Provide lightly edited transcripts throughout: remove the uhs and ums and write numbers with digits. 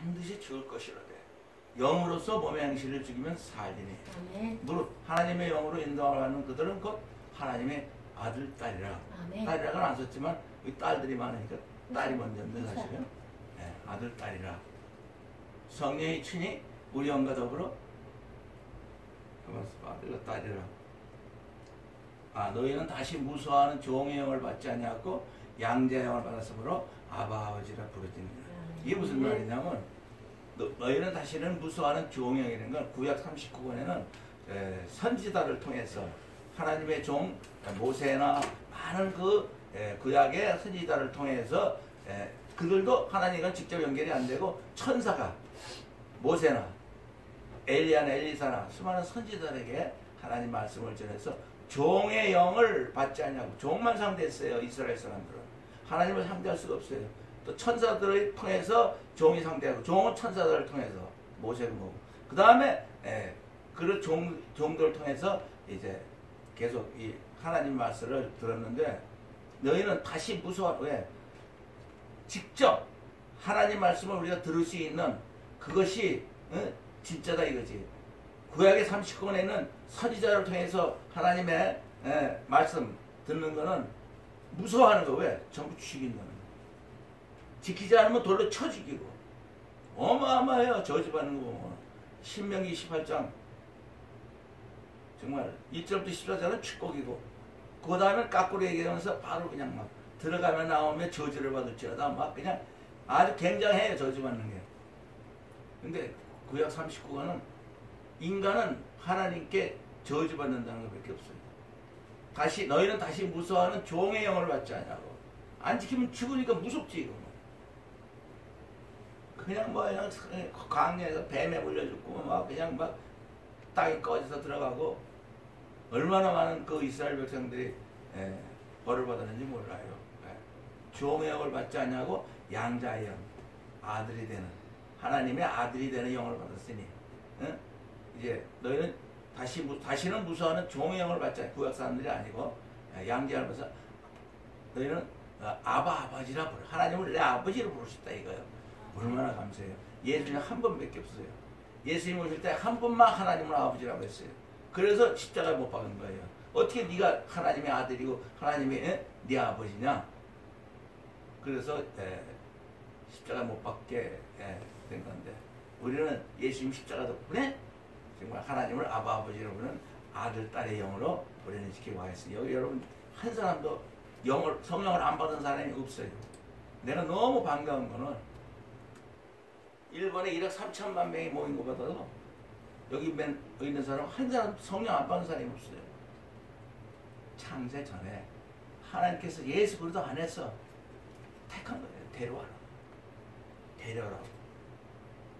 반드시 죽을 것이로되 영으로서 몸의 행실을 죽이면 살리니. 아멘. 무릇 하나님의 영으로 인도하는 그들은 곧 하나님의 아들, 딸이라. 아멘. 딸이라고는 안 썼지만 이 딸들이 많으니까 딸이 먼저인데 사실은 네, 아들, 딸이라. 성령이 친히 우리 영과 더불어 아들과 딸이라. 너희는 다시 무수하는 종의 영을 받지 아니하고 양자의 영을 받았으므로 아바 아버지라 부르짖느니라. 이게 무슨 말이냐면 너희는 다시는 무수하는 종의 영이라는 건 구약 39권에는 선지자를 통해서 하나님의 종 모세나 많은 구약의 선지자를 통해서 그들도 하나님과 직접 연결이 안 되고 천사가 모세나 엘리야나 엘리사나 수많은 선지자들에게 하나님 말씀을 전해서 종의 영을 받지 않냐고. 종만 상대했어요. 이스라엘 사람들은 하나님을 상대할 수가 없어요. 또 천사들을 통해서 종이 상대하고 종은 천사들을 통해서 모세가 뭐고 그 다음에 그 종들을 통해서 이제 계속 이 하나님 말씀을 들었는데 너희는 다시 왜 직접 하나님 말씀을 우리가 들을 수 있는 그것이 진짜다 이거지. 구약의 39권에는 선지자를 통해서 하나님의 말씀 듣는 거는 무서워하는 거. 왜? 전부 죽인다는 거. 지키지 않으면 돌로 쳐 죽이고 어마어마해요. 저주받는 거 보면 신명기 28장 정말 1절부터 14절은 축복이고 그 다음에 까꾸로 얘기하면서 바로 그냥 막 들어가면 나오면 저주를 받을지어다 막 그냥 아주 굉장해요. 저주받는 게. 근데 구약 39권은 인간은 하나님께 저주받는다는 것밖에 없어요. 너희는 다시 무서워하는 종의 영을 받지 않냐고. 안 지키면 죽으니까 무섭지 이거. 그냥 그냥 광야에서 뱀에 물려 죽고 막 그냥 막 땅이 꺼져서 들어가고 얼마나 많은 그 이스라엘 백성들이 벌을 받았는지 몰라요. 종의 영을 받지 않냐고 양자의 영, 아들이 되는 하나님의 아들이 되는 영을 받았으니 이제 너희는 다시는 무서워하는 종의 영을 받지 않고 구약 사람들이 아니고 양자의 영을 받아서 너희는 아버지라 부르. 하나님을 내 아버지로 부르셨다 이거예요. 얼마나 감사해요. 예수님 한 번밖에 없어요. 예수님 오실 때 한 번만 하나님을 아버지라고 했어요. 그래서 십자가에 못 박은 거예요. 어떻게 네가 하나님의 아들이고 하나님의 네 아버지냐. 그래서 십자가 못 박게 된 건데 우리는 예수님 십자가 덕분에 정말 하나님을 아버지로 부르는 아들, 딸의 영으로 우리는 지키고 가겠어요. 여기 여러분 한 사람도 성령을 안 받은 사람이 없어요. 내가 너무 반가운 거는 일본에 1억 3천만 명이 모인 것보다도 여기 있는 사람 한 사람 성령 안 받은 사람이 없어요. 창세 전에 하나님께서 예수 그리스도 안에서 택한 거예요. 데려라고.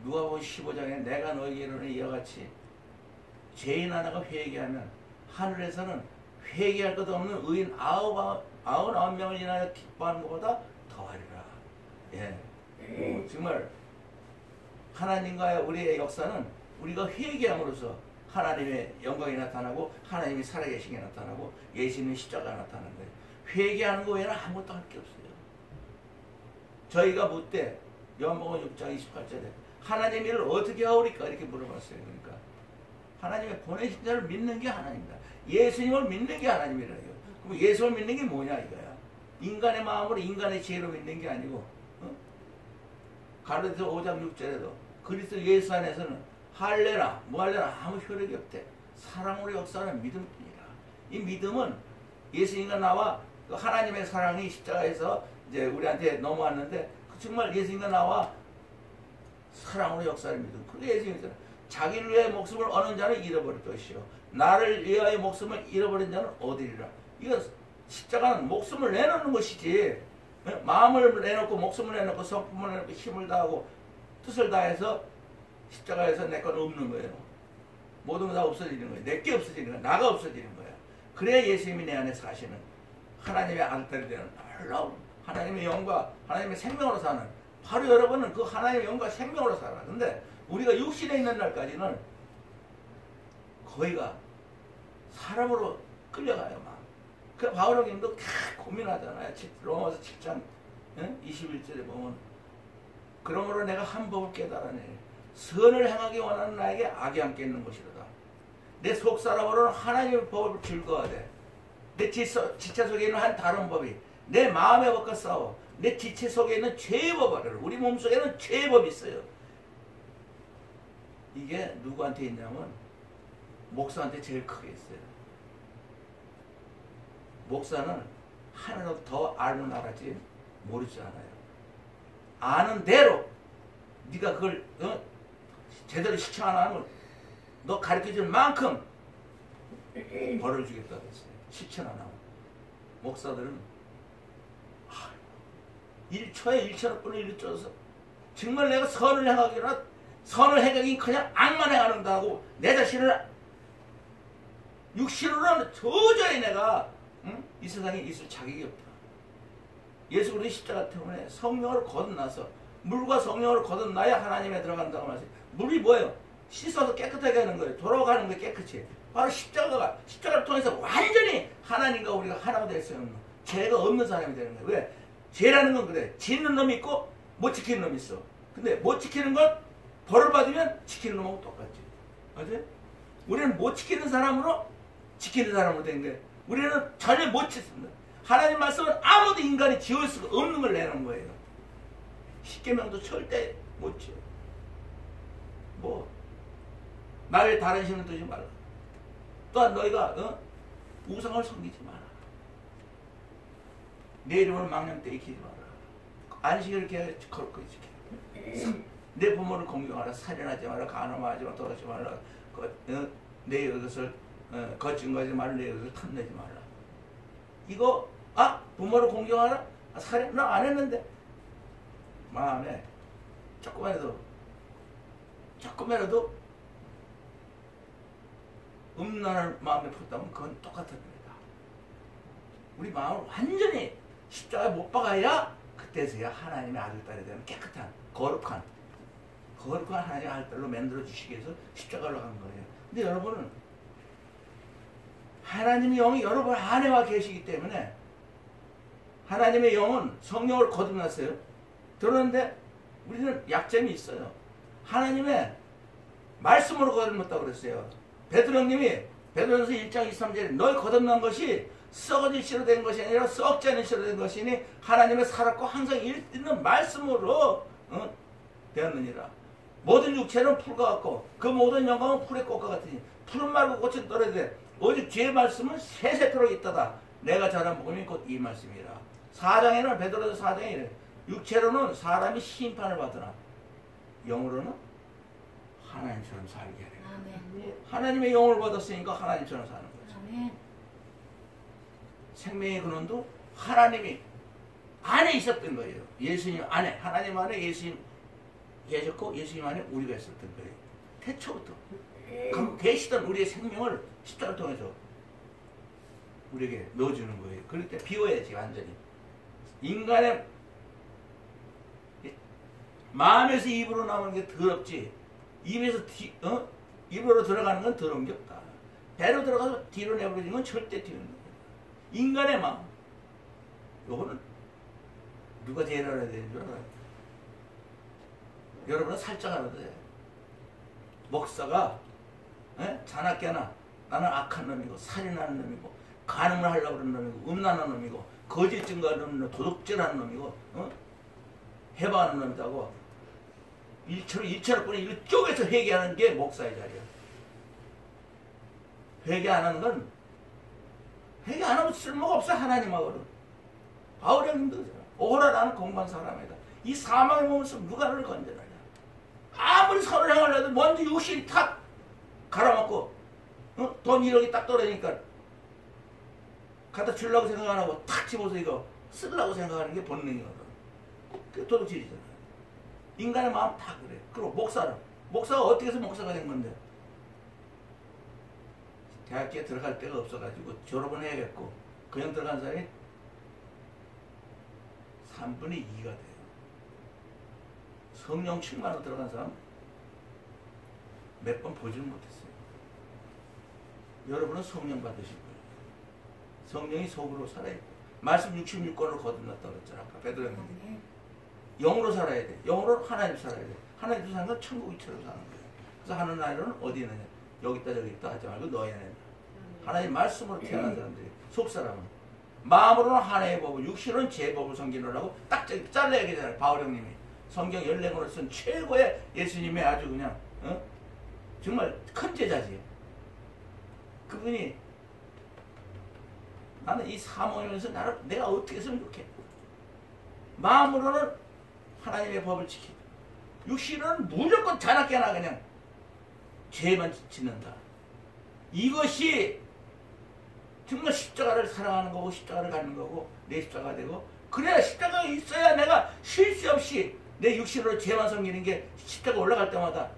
누가복음 15장에 내가 너에게 이르노니 이와 같이 죄인 하나가 회개하면 하늘에서는 회개할 것 없는 의인 99명을 인하여 기뻐하는 것보다 더하리라. 정말 하나님과의 우리의 역사는 우리가 회개함으로써 하나님의 영광이 나타나고 하나님이 살아계신 게 나타나고 예수님의 십자가가 나타나는 거예요. 회개하는 거 외에는 아무것도 할 게 없어요. 저희가 묻되 요한복음 6장 28절에 하나님 일을 어떻게 하오리까 이렇게 물어봤어요. 그러니까 하나님의 보내신 자를 믿는 게 하나님이다. 예수님을 믿는 게 하나님이라요. 그럼 예수를 믿는 게 뭐냐 이거야. 인간의 마음으로 인간의 지혜로 믿는 게 아니고 가로에서 5장 6절에도 그리스도 예수 안에서는 할례나 무할례나 아무 효력이 없대. 사랑으로 역사하는 믿음뿐이라. 이 믿음은 예수님과 나와 하나님의 사랑이 십자가에서 이제 우리한테 넘어왔는데 정말 예수님과 나와 사랑으로 역사하는 믿음. 그게 예수님이잖아. 자기를 위하여 목숨을 얻는 자는 잃어버릴 것이요 나를 위하여 목숨을 잃어버린 자는 얻으리라. 이거 십자가는 목숨을 내놓는 것이지. 마음을 내놓고 목숨을 내놓고 성품을 내놓고 힘을 다하고 뜻을 다해서 십자가에서 내 건 없는 거예요. 모든 거 다 없어지는 거예요. 내게 없어지는 거야. 나가 없어지는 거야. 그래야 예수님이 내 안에 사시는 하나님의 아들들이 되는 놀라운 하나님의 영과 하나님의 생명으로 사는 바로 여러분은 그 하나님의 영과 생명으로 살아. 근데 우리가 육신에 있는 날까지는 거의가 사람으로 끌려가요. 막. 그 바울님도 고민하잖아요. 로마서 7장 21절에 보면 그러므로 내가 한 법을 깨달아내. 선을 행하기 원하는 나에게 악이 함께 있는 것이로다. 내 속사람으로는 하나님의 법을 즐거워하되 내 지체 속에 있는 한 다른 법이 내 마음의 법과 싸워 내 지체 속에 있는 죄의 법을 우리 몸속에는 죄의 법이 있어요. 이게 누구한테 있냐면 목사한테 제일 크게 있어요. 목사는 하나로 더 알면 알았지 모르지 않아요. 아는 대로 네가 그걸 제대로 실천 안 하면 너 가르쳐줄 만큼 벌을 주겠다고 했어요. 실천 안 하면. 목사들은 1초에 1천억 분의 1을 쪄서 정말 내가 선을 행하기나 선을 행하긴 그냥 악만 행하는다고 내 자신을 육신으로는 도저히 내가 이 세상에 있을 자격이 없다. 예수 그리스도의 십자가 때문에 성령을 거듭나서 물과 성령을 거듭나야 하나님에 들어간다고 말했어요. 물이 뭐예요? 씻어서 깨끗하게 하는 거예요. 돌아가는 게 깨끗이. 바로 십자가를 통해서 완전히 하나님과 우리가 하나가 될 수 있는 죄가 없는 사람이 되는 거예요. 왜? 죄라는 건 그래. 짓는 놈이 있고 못 지키는 놈이 있어. 근데 못 지키는 건 벌을 받으면 지키는 놈하고 똑같지. 맞아요? 우리는 못 지키는 사람으로 지키는 사람으로 된 거예요. 우리는 전혀 못 지킵니다. 하나님 말씀은 아무도 인간이 지을 수가 없는 걸 내는 거예요. 십계명도 절대 못 지어. 뭐 나를 다른 신을 두지 말라. 또한 너희가 우상을 섬기지 마라. 내 이름을 망령되이 익히지 마라. 안식일을 거룩히 지키라. 내 부모를 공경하라. 살인하지 마라. 간음하지 마라. 도하지 마라. 내 것을 거짓말하지 마라. 내 것을 탐내지 마라. 이거 부모를 공경하라? 살인? 나 안 했는데. 마음에 조금이라도 음란을 마음에 품었다면 그건 똑같은 겁니다. 우리 마음을 완전히 십자가에 못 박아야 그때서야 하나님의 아들딸이 되는 깨끗한 거룩한 하나님의 아들딸로 만들어 주시기 위해서 십자가로 간 거예요. 근데 여러분은 하나님의 영이 여러분 안에와 계시기 때문에 하나님의 영은 성령을 거듭났어요. 그러는데 우리는 약점이 있어요. 하나님의 말씀으로 거듭났다고 그랬어요. 베드로님이 베드로전서 1장 23절에 너희 거듭난 것이 썩어질 씨로 된 것이 아니라 썩지 않은 씨로 된 것이니 하나님의 살았고 항상 있는 말씀으로 되었느니라. 모든 육체는 풀과 같고 그 모든 영광은 풀의 꽃과 같으니 푸른 말고 꽃은 떨어지되 오직 주의 말씀은 세세토록 있다다. 내가 전한 복음이 곧 이 말씀이라. 4장에는 베드로전서 4장에 이래. 육체로는 사람이 심판을 받으나 영으로는 하나님처럼 살게 하래. 하나님의 영을 받았으니까 하나님처럼 사는 거죠. 아멘. 생명의 근원도 하나님이 안에 있었던 거예요. 예수님 안에, 하나님 안에 예수님 계셨고 예수님 안에 우리가 있었던 거예요. 태초부터 계시던 우리의 생명을 십자가를 통해서 우리에게 넣어주는 거예요. 그럴 때 비워야지 완전히. 인간의 마음에서 입으로 나오는 게 더럽지 입에서 입으로 들어가는 건 더러운 게 없다. 배로 들어가서 뒤로 내버리는 건 절대 튀는 거예요. 인간의 마음. 요거는 누가 제일 알아야 되는 줄 알아요? 여러분은 살짝 알아야 돼. 목사가 자나깨나 나는 악한 놈이고 살인하는 놈이고 간음을 하려고 그러는 놈이고 음란한 놈이고 거짓 증거하는 놈이고 도둑질하는 놈이고 해방하는 놈이라고 일처럼 이쪽에서 회개하는 게 목사의 자리야. 회개 안 하는 건 회개 안 하면 쓸모가 없어. 하나님하고는. 바울이 형님도 그러잖아. 오호라 나는 공부한 사람이다. 이 사망의 몸에서 누가 너를 건져내냐. 아무리 선을 행하려도 먼저 육신이 탁 갈아먹고 돈 1억이 딱 떨어지니까 갖다 주려고 생각 안 하고 탁 집어서 이거 쓰려고 생각하는 게 본능이거든. 그게 도둑질이잖아. 인간의 마음 다 그래. 그리고 목사가 어떻게 해서 목사가 된 건데? 대학교에 들어갈 데가 없어가지고 졸업은 해야겠고 그냥 들어간 사람이 3분의 2가 돼요. 성령 충만으로 들어간 사람 몇 번 보지를 못했어요. 여러분은 성령 받으실 거예요. 성령이 속으로 살아있고 말씀 66권으로 거듭났다고 그랬잖아. 아까 베드로님. 영으로 살아야 돼. 영으로 하나님 살아야 돼. 하나님도 사는 건 천국이처럼 사는 거예요. 그래서 하는 나라는 어디 있느냐? 여기 있다 저기 있다 하지 말고 너희 안에 하나님 말씀으로 태어난 사람들이 속 사람은 마음으로는 하나님의 법을 육신은 제 법을 섬기느라고 딱 잘라야 되잖아요. 바울 형님이 성경 14권을 쓴 최고의 예수님의 아주 그냥 정말 큰 제자지요. 그분이 나는 이 사모하면서 내가 어떻게 했으면 좋겠다. 마음으로는 하나님의 법을 지키고 육신은 무조건 자나깨나 그냥 죄만 짓는다. 이것이 정말 십자가를 사랑하는 거고 십자가를 갖는 거고 내 십자가가 되고 그래야 십자가가 있어야 내가 쉴 새 없이 내 육신으로 죄만 섬기는 게 십자가 올라갈 때마다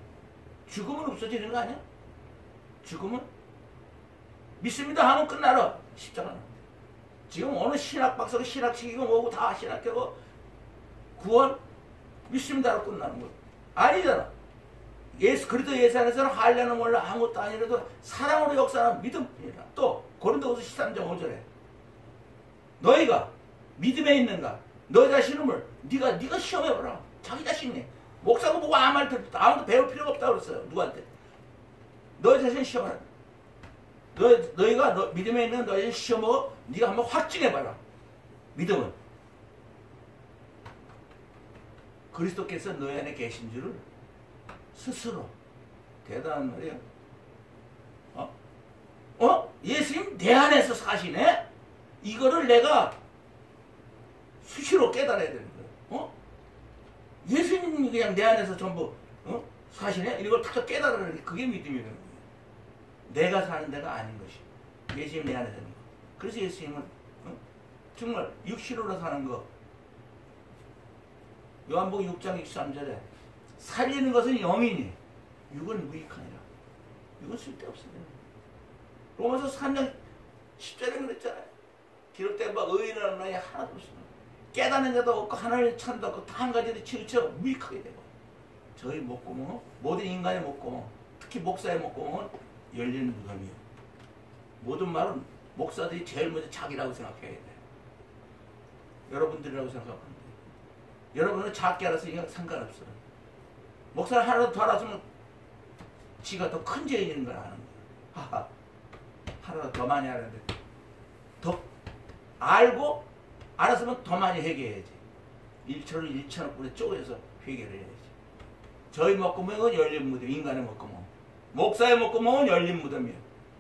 죽음은 없어지는 거 아니야? 죽음은? 믿습니다 하면 끝나러 십자가는. 지금 어느 신학 박사가 신학식이고 뭐고 다 신학하고 구원 믿습니다로 끝나는 거 아니잖아. 그리스도 예수 안에서는 할례는 몰라 아무것도 아니라도 사랑으로 역사하는 믿음이라. 또 고린도후서 13장 5절에 너희가 믿음에 있는가? 너 자신을 네가 시험해보라. 자기 자신이 목사가 보고 아무 말 듣다 아무도 배울 필요가 없다고 그랬어요. 누구한테? 너 자신 시험하라. 너희가 믿음에 있는 너희 자신 시험하고 네가 한번 확증해봐라. 믿음은 그리스도께서 너희 안에 계신 줄을 스스로. 대단한 말이에요. 예수님 내 안에서 사시네? 이거를 내가 수시로 깨달아야 되는 거예요. 예수님이 그냥 내 안에서 전부 사시네? 이걸 다 깨달아야 돼. 그게 믿음이라는 거예요. 내가 사는 데가 아닌 것이. 예수님 내 안에 사는 거. 그래서 예수님은 정말 육신으로 사는 거. 요한복음 6장 23절에 살리는 것은 영이니 육은 무익하니라. 육은 쓸데없습니다. 로마서 3장 10절에 그랬잖아요. 기록된 바 의인이라는 말이 하나도 없습니다. 깨닫는 자도 없고 하나님을 찾는 자도 없고 다 한 가지로 치우쳐 무익하게 되고 저희 목구멍은 모든 인간의 목구멍 특히 목사의 목구멍은 열리는 무덤이에요. 모든 말은 목사들이 제일 먼저 자기라고 생각해야 돼요. 여러분들이라고 생각하면 돼요. 여러분은 작게 알아서 이건 상관없어요. 목사를 하나도 더 알았으면 지가 더 큰 죄인인 걸 아는 거예요. 하나도 더 많이 알았는데 더 알고 알았으면 더 많이 회개해야지. 1천을 1천억 분에 쪼개서 회개를 해야지. 저희 목구멍은 열린 무덤, 인간의 목구멍. 목사의 목구멍은 열린 무덤이에요.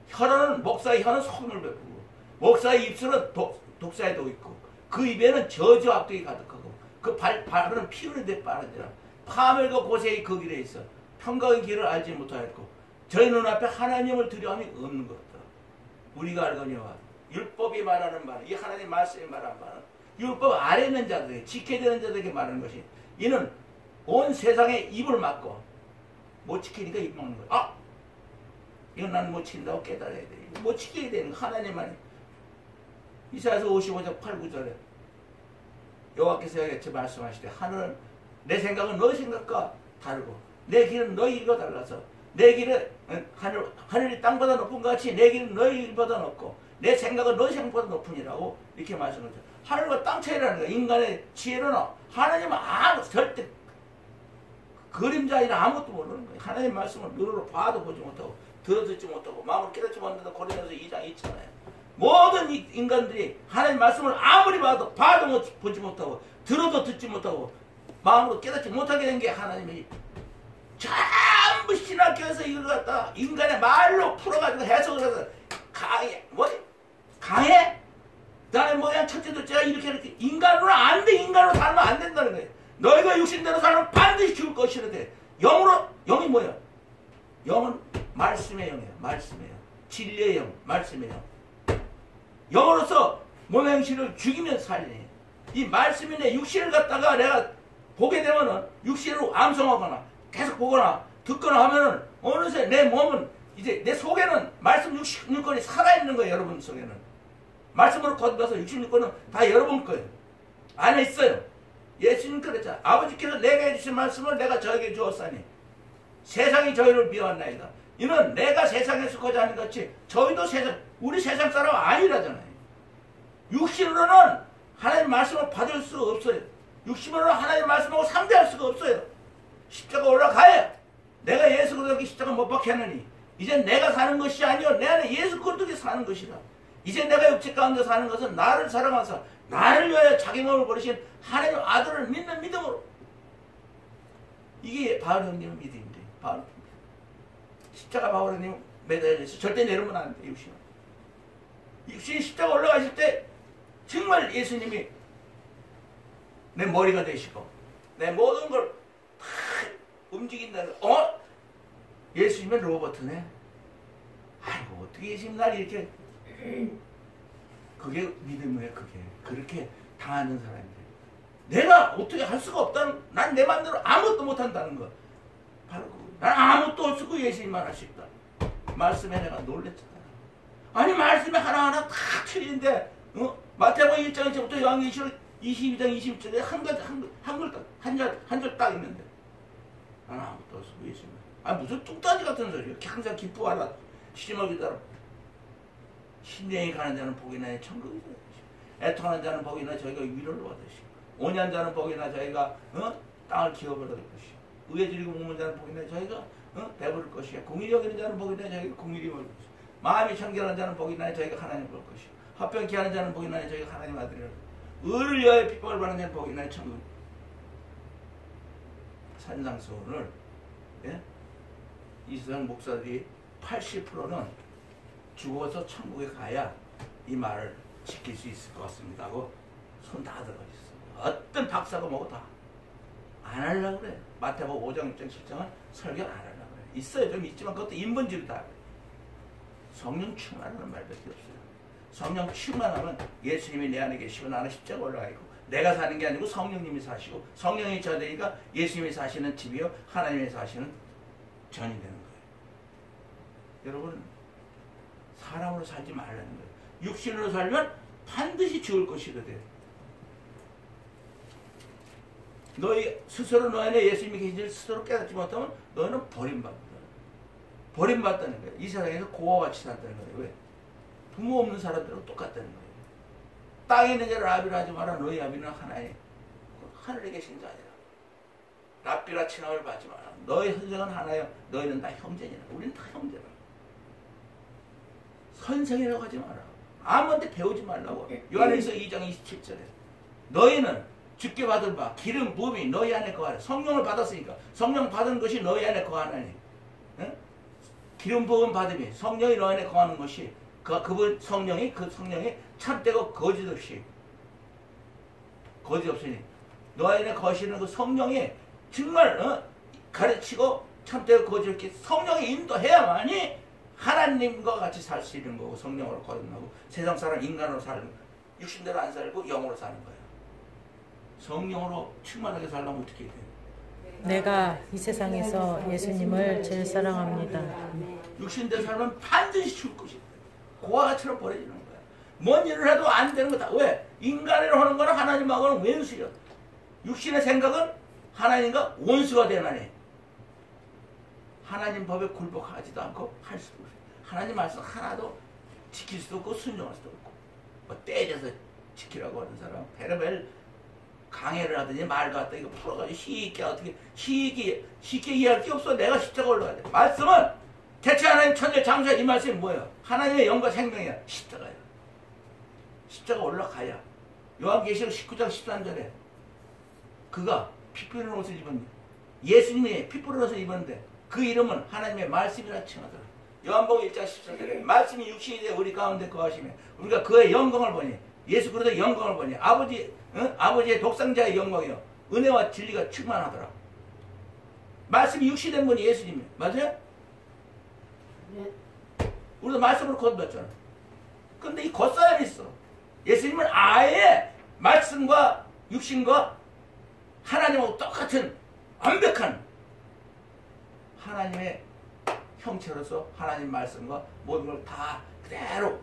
혀는 목사의 혀는 소금을 베푸고 목사의 입술은 독사의 독이 있고 그 입에는 저주 악독이 가득하고 그 발은 피를 내 빠른지라 파멸과 고세의 그 길에 있어 평강의 길을 알지 못하였고 저희 눈앞에 하나님을 두려움이 없는 것 같더라. 우리가 알거니와 율법이 말하는 바는 이 하나님 말씀이 말하는 바는 율법 아래 있는 자들에게 지켜야 되는 자들에게 말하는 것이 이는 온 세상에 입을 막고 못 지키니까 입 막는 거야. 이건 나는 못 지킨다고 깨달아야 돼. 못 지켜야 되는 거 하나님만이. 이사야서 55장 8, 9절에 여호와께서 이렇게 말씀하시되 하늘은 내 생각은 너희 생각과 다르고 내 길은 너희 길과 달라서 내 길은 하늘이 땅보다 높은 것 같이 내 길은 너희 길보다 높고 내 생각은 너희 생각보다 높으니라고 이렇게 말씀하죠. 하늘과 땅 차이라는 거야. 인간의 지혜로는 하나님은 절대 그림자이나 아무것도 모르는 거예요. 하나님 말씀을 눈으로 봐도 보지 못하고 들어듣지 못하고 마음으로 깨닫지 못한다. 고린도서 2장 있잖아요. 모든 인간들이 하나님 말씀을 아무리 봐도 보지 못하고 들어도 듣지 못하고 마음으로 깨닫지 못하게 된 게 하나님이 전부 신학교에서 이걸 갖다 인간의 말로 풀어가지고 해석을 해서 강해? 나의 모양 첫째 둘째가 이렇게 인간으로 안 돼. 인간으로 살면 안 된다는 거예요. 너희가 육신대로 살면 반드시 죽을 것이라되 영이 뭐야? 영은 말씀의 영이에요. 말씀의 영. 진리의 영. 말씀의 영. 영으로서 몸의 형식을 죽이면 살리니 이 말씀이 내 육신을 갖다가 내가 보게 되면은 육신으로 암송하거나 계속 보거나 듣거나 하면은 어느새 내 몸은 이제 내 속에는 말씀 66권이 살아있는 거예요. 여러분 속에는 말씀으로 거듭나서 66권은 다 여러분 거예요. 안에 있어요. 예수님 그랬잖아. 아버지께서 내게 해주신 말씀을 내가 저에게 주었사니 세상이 저희를 미워하나이다. 이는 내가 세상에 속하지 않은 것 같이 저희도 우리 세상 사람 아니라잖아요. 육신으로는 하나님 말씀을 받을 수 없어요. 육신으로 하나님 말씀하고 상대할 수가 없어요. 십자가 올라가야 내가 예수 그리스도께 십자가 못 박게 하느니 이제 내가 사는 것이 아니요 내 안에 예수 그리스도께 사는 것이라. 이제 내가 육체 가운데 사는 것은 나를 사랑하사 나를 위하여 자기 몸을 버리신 하나님 아들을 믿는 믿음으로. 이게 바울 형님의 믿음인데 바울 십자가 바울 형님 매달려 있어. 절대 내려오면 안 돼. 육신이 십자가 올라가실 때 정말 예수님이 내 머리가 되시고 내 모든 걸 다 움직인다는 예수님의 로버트네. 아이고 어떻게 예수님 날 이렇게 그게 믿음이에요. 그게 그렇게 당하는 사람인데 내가 어떻게 할 수가 없다는 난 내 맘대로 아무것도 못한다는 거 바로 난 아무것도 없고 예수님만 할 수 있다. 말씀에 내가 놀랬잖아. 아니 말씀에 하나하나 다 틀린데 마태복음 1장 1절부터 요한계시록 22장 21절에 한 절 딱 있는데 난 아무것도 없고 예수님. 아니 무슨 뚱딴지 같은 소리야. 항상 기뻐하라 시험을 기다려. 심령이 가는 자는 복이 나니 천국이 되시고 애통하는 자는 복이 나니 저희가 위로를 받으시고 온유한 자는 복이 나니 저희가 땅을 기업을 얻을 것이고 의에 줄이고 목문 자는 복이 나니 저희가 배부를 것이고 공의를 여기는 자는 복이 나니 저희가 공의를 얻을 것이고 마음이 청결한 자는 복이 나니 저희가 하나님을 볼 것이고 화평케 하는 자는 복이 나니 저희가 하나님 아들이라. 의를 위하여 핍박을 받는 자는 복이 나니 천국. 산상수훈을 이 세상 목사들이 80%는 죽어서 천국에 가야 이 말을 지킬 수 있을 것 같습니다 하고 손 다 들어가 있어. 어떤 박사가 뭐고 다 안 하려고 그래. 마태복음 5장 6장 7장은 설교 안 하려고 그래. 있어요. 좀 있지만 그것도 인본주의다. 성령 충만하는 말밖에 없어요. 성령 충만하면 예수님이 내 안에 계시고 나는 십자가 올라가 있고 내가 사는 게 아니고 성령님이 사시고 성령이 저 되니까 예수님이 사시는 집이요 하나님이 사시는 전이 되는 거예요. 여러분 사람으로 살지 말라는 거예요. 육신으로 살면 반드시 죽을 것이거든. 너희 스스로 너희 안에 예수님이 계신지를 스스로 깨닫지 못하면 너희는 버림받는다. 버림받다는 거예요. 이 세상에서 고아와 같이 산다는 거예요. 왜? 부모 없는 사람들은 똑같다는 거예요. 땅에 있는 자를 아비라 하지 마라. 너희 아비는 하나님 하늘에 계신 자니라. 랍비라 칭함을 받지 마라. 너희 선생은 하나요. 너희는 다 형제니라. 우리는 다 형제라. 선생이라고 하지 마라. 아무한테 배우지 말라고. 요한일서 2장 27절에 너희는 주께 받을 바 기름 부음이 너희 안에 거하라. 성령을 받았으니까 성령 받은 것이 너희 안에 거하나니 기름 부음 받음이 성령이 너희 안에 거하는 것이 그 성령이 참되고 거짓 없으니 너희 안에 거시는 그 성령이 정말 가르치고 참되고 거짓 없게 성령이 인도해야만이 하나님과 같이 살 수 있는 거고 성령으로 거듭나고 세상 사람 인간으로 살고 육신대로 안 살고 영으로 사는 거예요. 성령으로 충만하게 살려면 어떻게 해야 돼요? 내가 이 세상에서 예수님을 제일 사랑합니다. 육신대로 살면 반드시 죽을 것이다. 고아처럼 버려지는 거야. 뭔 일을 해도 안 되는 거다. 왜? 인간으로 하는 거는 하나님하고는 왼수야. 육신의 생각은 하나님과 원수가 되나니 하나님 법에 굴복하지도 않고 할 수도 없어요. 하나님 말씀 하나도 지킬 수도 없고 순종할 수도 없고 뭐 떼져서 지키라고 하는 사람 베르벨 강해를 하더니 말도 하다 이거 풀어가지고 쉽게 어떻게 쉽게 이해할 게 없어. 내가 십자가 올라가야 돼. 말씀은 대체 하나님 천재 장사 이 말씀이 뭐예요? 하나님의 영과 생명이야. 십자가야. 십자가 올라가야. 요한계시록 19장 13절에 그가 피 뿌리는 옷을 입었는데 예수님이 피 뿌리는 옷을 입었는데 그 이름은 하나님의 말씀이라 칭하더라. 요한복음 1장 13절에 말씀이 육신이 되어 우리 가운데 거하시며 우리가 그의 영광을 보니 예수 그리스도의 영광을 보니 아버지의 독생자의 영광이요 은혜와 진리가 충만하더라. 말씀이 육신된 분이 예수님이에요. 맞아요? 네. 우리도 말씀으로 거듭났잖아. 근데 이 겉사람이 있어. 예수님은 아예 말씀과 육신과 하나님하고 똑같은 완벽한 하나님의 형체로서 하나님 말씀과 모든 걸 다 그대로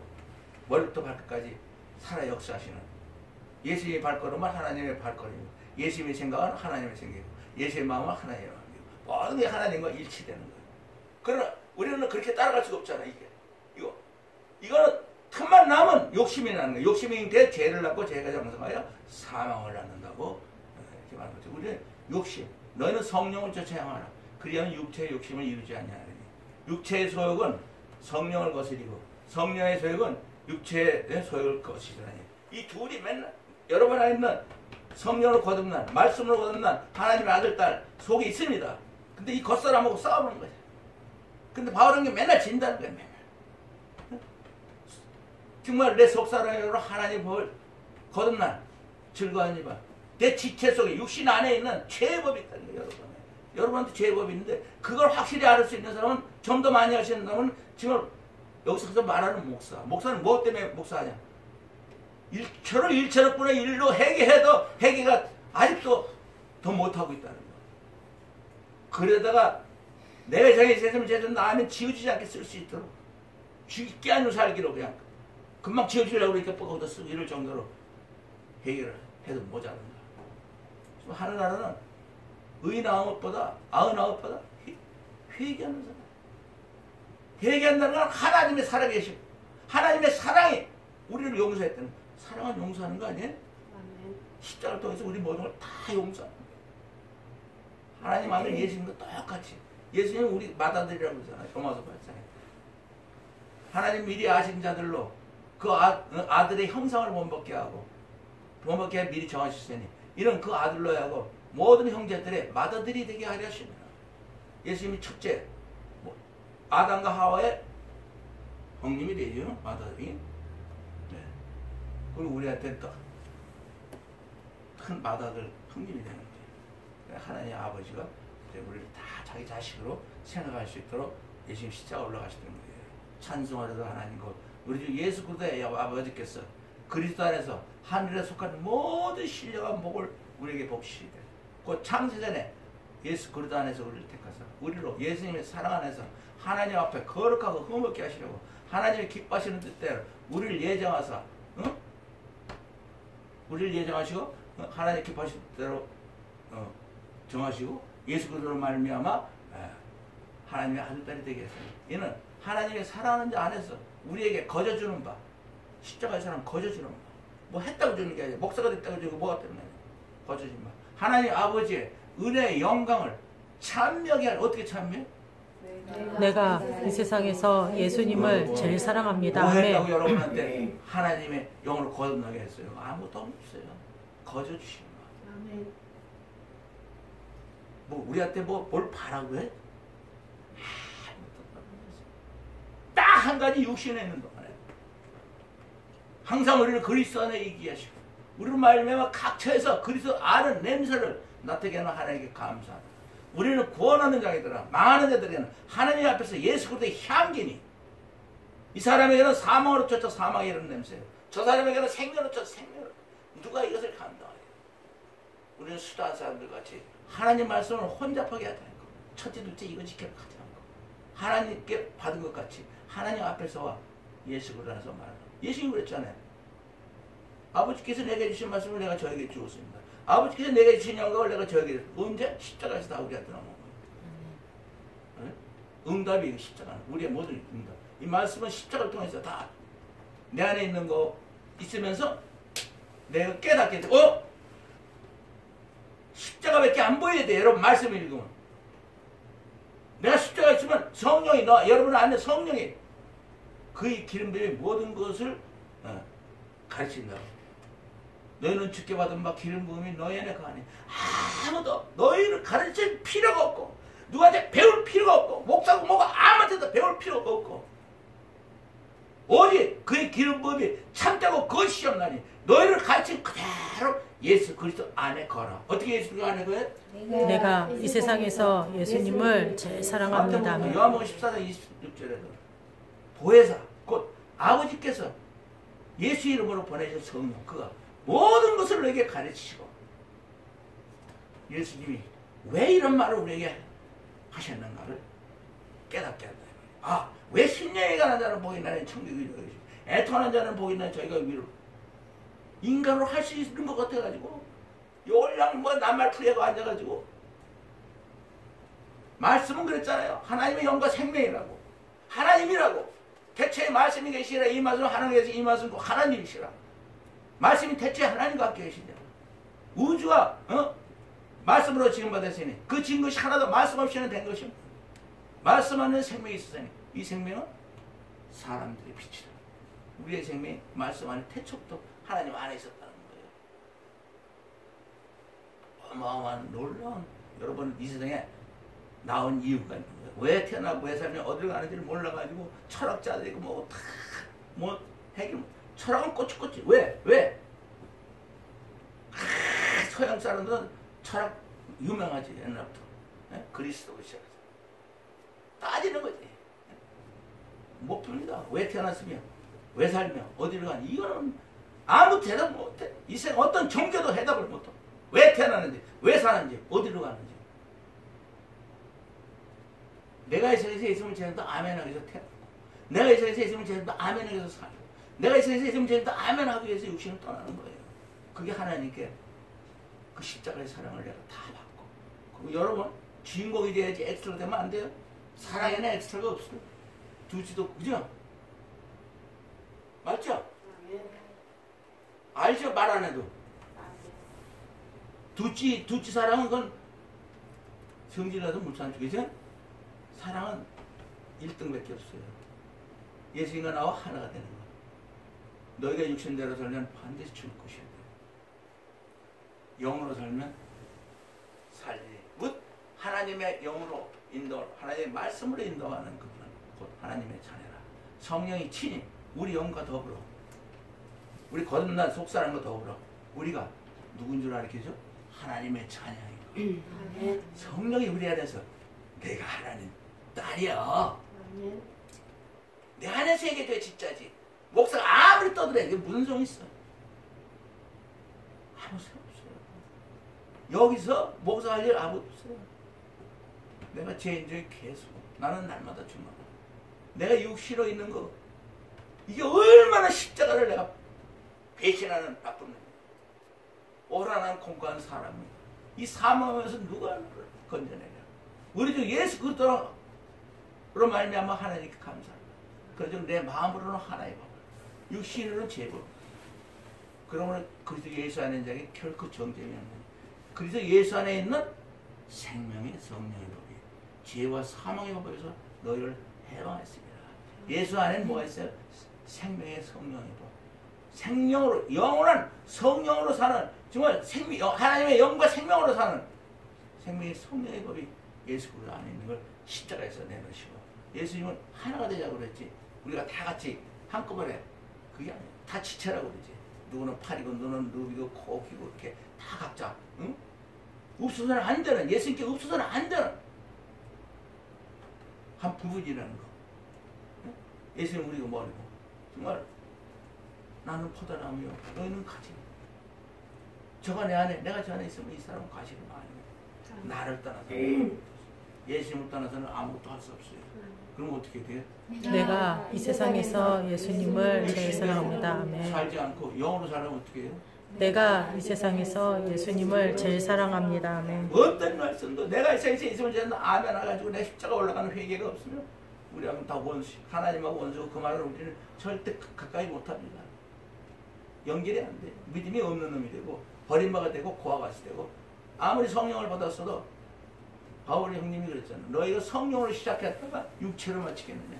머리부터 발끝까지 살아 역사하시는 예수님의 발걸음은 하나님의 발걸음이고 예수님의 생각은 하나님의 생각이고 예수님의 마음은 하나님의 마음이고 모든 게 하나님과 일치되는 거예요. 그러나 우리는 그렇게 따라갈 수가 없잖아. 이거는 틈만 나면 욕심이 나는 거예요. 욕심이 돼 죄를 낳고 죄가 장성하여 사망을 낳는다고 이렇게 말하는 거죠. 우리는 욕심, 너희는 성령을 쫓아 행하라. 그리하면 육체의 욕심을 이루지 아니하리니. 육체의 소욕은 성령을 거스리고 성령의 소욕은 육체의 소욕을 거스리라니. 이 둘이 맨날 여러분 안에 있는 성령을 거듭난, 말씀으로 거듭난 하나님의 아들, 딸 속에 있습니다. 근데 이 겉사람하고 싸우는 거예요. 근데 바울은 게 맨날 진다는 거예요. 맨날. 정말 내 속사람으로 하나님 법을 거듭난 즐거운 이바. 내 지체 속에 육신 안에 있는 죄의 법이 있다는 거예요. 여러분한테 죄의 법이 있는데 그걸 확실히 알 수 있는 사람은 좀 더 많이 하시는 사람은 지금 여기서 말하는 목사는 무엇 때문에 목사하냐? 일처럼 1천억분의 1로 회개해도 회개가 아직도 더 못하고 있다는 거예요. 그러다가 내가 정의 제점 나면 지워지지 않게 쓸 수 있도록 죽게 아니고 살기로 그냥 금방 지워주려고 그러니까 뻑어도 쓰고 이럴 정도로 회개를 해도 모자란다. 하늘나라는 의인 아홉보다 회개하는 사람. 회개한다는 건 하나님의 살아계시고 하나님의 사랑이 우리를 용서했다는 거예요. 사랑은 용서하는 거 아니에요? 십자가를 통해서 우리 모든 걸 다 용서하는 거예요. 하나님 아들 예수님도 똑같이. 예수님은 우리 맏아들이라고 그러잖아요. 로마서 8장에. 하나님 미리 아신 자들로 그 아들의 형상을 본받게 하고 본받게 미리 정하셨으니 이런 그 아들로 하고 모든 형제들의 맏아들이 되게 하려 하십니다. 예수님이 첫째 아담과 하와의 형님이 되죠. 맏아들이. 네. 그리고 우리한테는 또 큰 맏아들 형님이 되는 거예요. 하나님 아버지가 우리를 다 자기 자식으로 생각할 수 있도록 예수님 십자가 올라가셨던 거예요. 찬송하려도 하나님 곧 우리 주 예수 그리스도의 아버지께서 그리스도 안에서 하늘에 속한 모든 신령과 복을 우리에게 복시되 곧 창세전에 예수 그리스도 안에서 우리를 택하사 우리로 예수님의 사랑 안에서 하나님 앞에 거룩하고 흠없게 하시려고 하나님이 기뻐하시는 뜻대로 우리를 예정하사 우리를 예정하시고 하나님 기뻐하시는 뜻대로 정하시고 예수 그리스도로 말미암아 하나님의 아들딸이 되게 했습니다. 이는 하나님의 사랑하는 자 안에서 우리에게 거저주는 바 십자가의 사랑 거저주는 바 뭐 했다고 주는 게 아니라 목사가 됐다고 주고 뭐가 때문에 거저주는 바 하나님 아버지의 은혜의 영광을 찬미하게 할 어떻게 찬미해? 내가 이 세상에서 예수님을 제일 사랑합니다. 뭐 했다고 여러분한테 하나님의 영을 거듭나게 했어요? 아무것도 없어요. 거저주시는 바. 뭐 우리한테 뭘 바라고 해? 딱 한 가지 육신에 있는 동안에 항상 우리를 그리스도 안에 있게 하시고 우리를 말미암아 각처에서 그리스도 아는 냄새를 나타내게 하는 하나님께 감사합니다. 우리는 구원하는 자이더라 망하는 자들에게는 하나님 앞에서 예수 그리스도의 향기니 이 사람에게는 사망으로 쫓아 사망에 이르는 냄새예요. 저 사람에게는 생명으로 쫓아 생명으로 누가 이것을 감당하냐. 우리는 수다한 사람들 같이 하나님 말씀을 혼잡하게 하지 않고 첫째 둘째 이거 지켜라 하지 않고 하나님께 받은 것 같이 하나님 앞에서와 예수 그리스도 안에서 말하는 예수님이 그랬잖아요. 아버지께서 내게 주신 말씀을 내가 저에게 주었습니다. 아버지께서 내게 주신 영광을 내가 저에게 주었습니다. 언제? 십자가에서 다 우리한테 나온 거예요. 응답이 십자가는 우리의 모든 응답. 이 말씀은 십자가를 통해서 다 내 안에 있는 거 있으면서 내가 깨닫게 돼. 십자가밖에 안 보여야 돼. 여러분 말씀을 읽으면. 내가 십자가 있으면 성령이 여러분 안에 성령이 그의 기름부의 모든 것을 가르친다고. 너희는 주께 받은 바 기름 부음이 너희 안에 가니 아무도 너희를 가르칠 필요가 없고 누구한테 배울 필요가 없고 목사고 뭐가 아무한테도 배울 필요가 없고 오직 그의 기름 부음이 참되고 거짓이 없나니 너희를 가르친 그대로 예수 그리스도 안에 거라. 어떻게 예수 그리스도 안에 거해? 내가 이 세상에서 예수님을 제일 사랑합니다. 요한복음 14장 26절에도 보혜사 곧 아버지께서 예수 이름으로 보내신 성령 그가 모든 것을 우리에게 가르치시고 예수님이 왜 이런 말을 우리에게 하셨는가를 깨닫게 한다. 왜 심령에 관한 자는 복이 나는 천국이 이루어지고 애통하는 자는 복이 나는 저희가 위로 인간으로 할 수 있는 것 같아가지고 요걸랑 낱말풀이하고 앉아가지고 말씀은 그랬잖아요. 하나님의 영과 생명이라고 하나님이라고 대체 말씀이 계시라 이 말씀은 하나님께서 이 말씀은 하나님이시라 말씀이 대체 하나님과 함께 계시냐 우주와 말씀으로 지금 받았으니 그 지은 것이 하나도 말씀 없이는 된 것입니다. 말씀 안에 생명이 있으니 이 생명은 사람들의 빛이다. 우리의 생명이 말씀 안에 태초부터 하나님 안에 있었다는 거예요. 어마어마한 놀라운, 여러분 이 세상에 나온 이유가 있는 거예요. 왜 태어나고 왜 살면 어디로 가는지를 몰라가지고 철학자들이고 뭐 다 뭐 해결, 철학은 꼬치꼬치. 왜? 서양 사람들은 철학 유명하지, 옛날부터. 그리스도로 시작해서 따지는 거지. 못 풉니다. 왜 태어났으며 왜 살며 어디로 가니, 이거는 아무 대답 못해. 이 세상 어떤 종교도 해답을 못해. 왜 태어나는지, 왜 사는지, 어디로 가는지. 내가 이 세상에 있으면 쟤도 아멘하기 위해서 태어나고, 내가 이 세상에 있으면 쟤도 아멘하기 위해서 살고, 내가 이 세상에 있으면 쟤도 아멘하기 위해서 육신을 떠나는 거예요. 그게 하나님께 그 십자가의 사랑을 내가 다 받고. 그리고 여러분, 주인공이 돼야지 엑스트라 되면 안 돼요. 사랑에는 엑스트라가 없어요. 두지도, 그죠? 맞죠? 알죠? 말 안 해도. 두지 사랑은 그건 성질이라도 물산주, 그죠? 사랑은 1등밖에 없어요. 예수님과 나와 하나가 되는 거. 너희가 육신대로 살면 반드시 죽을 것이야. 영으로 살면 살리. 곧 하나님의 영으로 인도, 하나님의 말씀으로 인도하는 그분은 곧 하나님의 자녀라. 성령이 친히 우리 영과 더불어, 우리 거듭난 속사람과 더불어 우리가 누군 줄 알겠죠? 하나님의 자녀인 거. 성령이 우리 안에서 내가 하나님 딸이야. 내 안에서 얘기해 돼 진짜지. 목사가 아무리 떠들어 이게 무슨 소용 있어? 아무 소용 없어요. 여기서 목사 할 일 아무것도 없어요. 내가 죄인 중에 계속 나는 날마다 죽는다. 내가 육시로 있는 거 이게 얼마나 십자가를 내가 배신하는 나쁜 놈이야. 오라난 공고한 사람이야. 이 사망하면서 누가 건져내냐. 우리 중 예수 그리스도로 말미암아 하나님께 감사합니다. 그래서 내 마음으로는 하나의 법, 육신으로는 제법. 그러면 그리스도 예수 안에 있는 자에게 결코 정죄이 없는, 그리스도 예수 안에 있는 생명의 성령의 법이 죄와 사망의 법에서 너희를 해방했습니다. 예수 안에는 뭐가 있어요? 생명의 성령의 법. 생명으로, 영원한 성령으로 사는, 정말 하나님의 영과 생명으로 사는 생명의 성령의 법이 예수 그리스도 안에 있는 걸 십자가에서 내놓으시고, 예수님은 하나가 되자고 그랬지. 우리가 다 같이 한꺼번에, 그게 아니에요. 다 지체라고 그러지. 누구는 팔이고 누구는 누비고 코기고 이렇게 다 각자, 응? 없어서는 안 되는, 예수님께 없어서는 안 되는 한 부분이라는 거. 응? 예수님 우리가 뭐라고? 정말 나는 포도나무요 너희는 가지. 저가 내 안에, 내가 저 안에 있으면 이 사람은 가시는 거 아니에요. 나를 떠나서는, 예수님을 떠나서는 아무것도 할 수 없어요. 그럼 어떻게 돼요? 내가 이 세상에서 예수님을 제일 사랑합니다. 아멘. 살지 않고 영으로 살면 어떻게 해요? 내가 이 세상에서 예수님을 제일 사랑합니다. 아멘. 어떤 말씀도 내가 이 세상에 있으면 저는 아멘 해가지고 내 십자가 올라가는 회개가 없으면 우리하고 다 원수, 하나님하고 원수고 그 말을 우리는 절대 가까이 못합니다. 연결이 안 돼. 믿음이 없는 놈이 되고 버림받아 되고 고아같이 되고, 아무리 성령을 받았어도 바울 형님이 그랬잖아. 너희가 성령으로 시작했다가 육체로 마치겠느냐.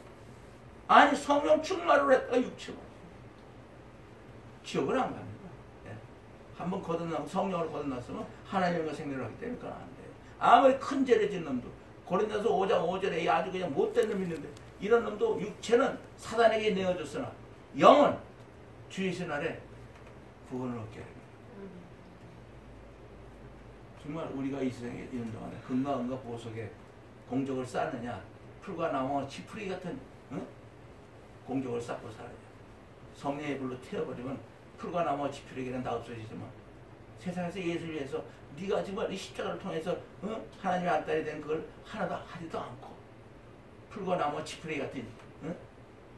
아니 성령 충만으로 했다가 육체로 지옥을 안 갑니다. 예. 한번 거듭나고 성령으로 거듭났으면 하나님과 생명을 하기 때문에 그건 안 돼요. 아무리 큰 죄를 진 놈도, 고린도서 5장 5절에 아주 그냥 못된 놈이 있는데, 이런 놈도 육체는 사단에게 내어줬으나 영은 주의 날에 구원을 얻게 합니다. 정말 우리가 이 세상에 있는 동안에 금과 은과 보석에 공적을 쌓느냐, 풀과 나무와 지푸리 같은 공적을 쌓고 살아야 돼요. 성령의 불로 태워버리면 풀과 나무와 지푸리는 다 없어지지만, 세상에서 예수를 위해서 네가 정말 이 십자가를 통해서 하나님의 알딸이 된 그걸 하나도 하지도 않고 풀과 나무와 지푸리 같은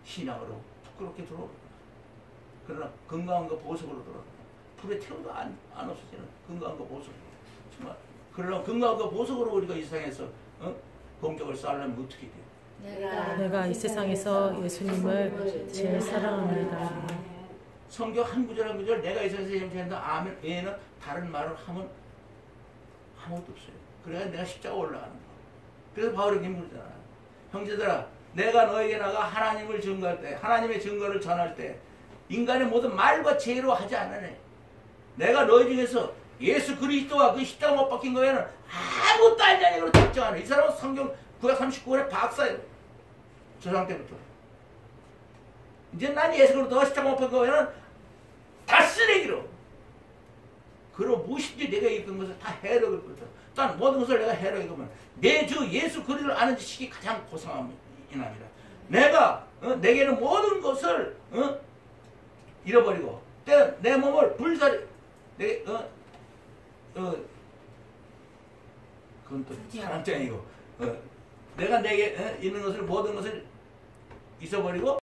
신앙으로 부끄럽게 들어오구나. 그러나 건강한 거 보석으로 들어오구나. 불에 태워도 안 없어지는 건강한 거 보석으로. 정말 그러나 건강한 거 보석으로 우리가 이 세상에서 공적을 쌓으려면 어떻게 돼요? 내가 이 세상에서 예수님을 제일 사랑합니다. 성경 한 구절 한 구절 내가 이 세상에서 예수님을 아멘, 얘는 다른 말을 하면 아무것도 없어요. 그래야 내가 십자가 올라가는 거. 그래서 바울이 그러잖아. 형제들아, 내가 너에게 나가 하나님을 증거할 때, 하나님의 증거를 전할 때 인간의 모든 말과 죄로 하지 않으네. 내가 너희 중에서 예수 그리스도와 그 십자가 못 박힌 거에는 아무것도 아니냐니 그렇게 걱정하는. 이 사람은 성경 구약 39권의 박사예요. 조상 때부터. 이제 난 예수 그리스도와 십자가 못 박힌 거에는 다 쓰레기로. 그리고 무엇인지 내가 읽은 것을 다 해로 읽거든. 난 모든 것을 내가 해로 읽으면 내 주 예수 그리스도를 아는 지식이 가장 고상함이랍니다. 내가 내게는 모든 것을 잃어버리고 내 몸을 불살이 그건 또 사랑장이고 내가 내게 있는 것을 모든 것을 잊어버리고